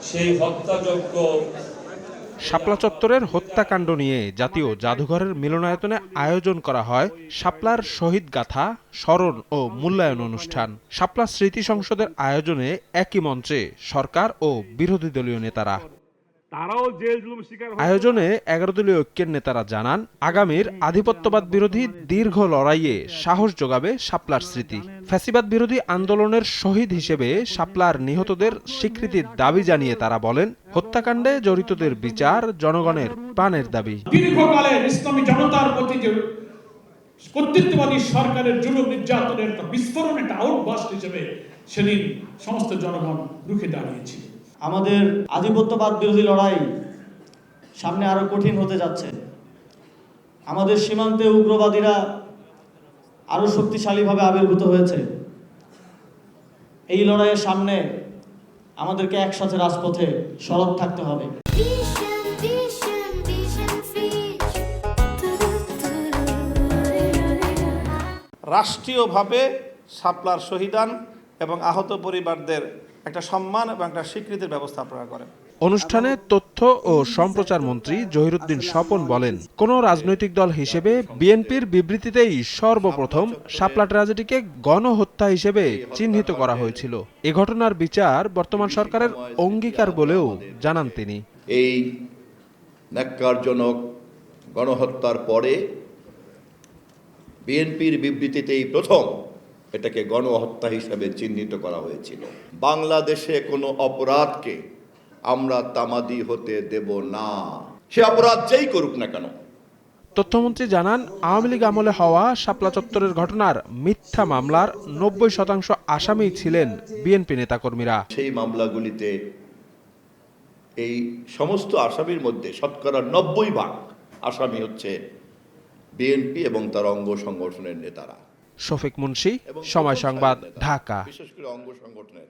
সেই হত্যাযজ্ঞ শাপলা চত্বরের হত্যাকাণ্ড নিয়ে জাতীয় জাদুঘরের মিলনায়তনে আয়োজন করা হয় শাপলার শহীদ গাথা স্মরণ ও মূল্যায়ন অনুষ্ঠান। শাপলা স্মৃতি সংসদের আয়োজনে একই মঞ্চে সরকার ও বিরোধী দলীয় নেতারা। আয়োজনে 11 দলীয় ঐক্যের নেতারা জানান, আগামীর আধিপত্যবাদ বিরোধী দীর্ঘ লড়াইয়ে সাহস যোগাবে শাপলার স্মৃতি। ফ্যাসিবাদ বিরোধী আন্দোলনের শহীদ হিসেবে শাপলার নিহতদের স্বীকৃতির দাবি জানিয়ে তারা বলেন, হত্যাকাণ্ডে জড়িতদের বিচার জনগণের প্রাণের দাবি। দীর্ঘকালের ইসলামী জনতার প্রতি যে কর্তৃত্ববাদী সরকারের জুলুম নির্যাতনের একটা বিস্ফোরণ, একটা আউটবাস্ট হিসেবে সেদিন সমস্ত জনগণ রুখে দাঁড়িয়েছিল। আমাদের আধিপত্যবাদ বিরোধী লড়াই সামনে আরো কঠিন হতে যাচ্ছে। আমাদের সীমান্তে উগ্রবাদীরা আরো শক্তিশালীভাবে আবির্ভূত হয়েছে। এই লড়াইয়ের সামনে আমাদেরকে একসাথে রাজপথে সরব থাকতে হবে। রাষ্ট্রীয়ভাবে শাপলার শহীদান এবং আহত পরিবারদের একটা সম্মান এবং একটা স্বীকৃতির ব্যবস্থা আপনারা করেন। অনুষ্ঠানে তথ্য ও সম্প্রচার মন্ত্রী জহিরুদ্দিন স্বপন বলেন, কোন রাজনৈতিক দল হিসেবে বিএনপির বিবৃতিতেই সর্বপ্রথম শাপলা ট্র্যাজেডিকে গণহত্যা হিসেবে চিহ্নিত করা হয়েছিল। এ ঘটনার বিচার বর্তমান সরকারের অঙ্গীকার বলেও জানান তিনি। এই ন্যাক্কারজনক গণহত্যার পরে বিএনপির বিবৃতিতেই প্রথম এটাকে গণহত্যা হিসেবে চিহ্নিত করা হয়েছিল। বাংলাদেশে কোনো অপরাধকে আমরা তামাদি হতে দেব না, সে অপরাধ যেই করুক না কেন। তথ্যমন্ত্রী জানান, আওয়ামী লীগ আমলে হওয়া শাপলা চত্বরের ঘটনার মিথ্যা মামলার 90% আসামি ছিলেন বিএনপি নেতাকর্মীরা। সেই মামলাগুলিতে এই সমস্ত আসামির মধ্যে শতকরা 90% আসামি হচ্ছে বিএনপি এবং তার অঙ্গ সংগঠনের নেতারা। শফিক মুন্সি, সময় সংবাদ, ঢাকা। বিশেষ করে অঙ্গ সংগঠনের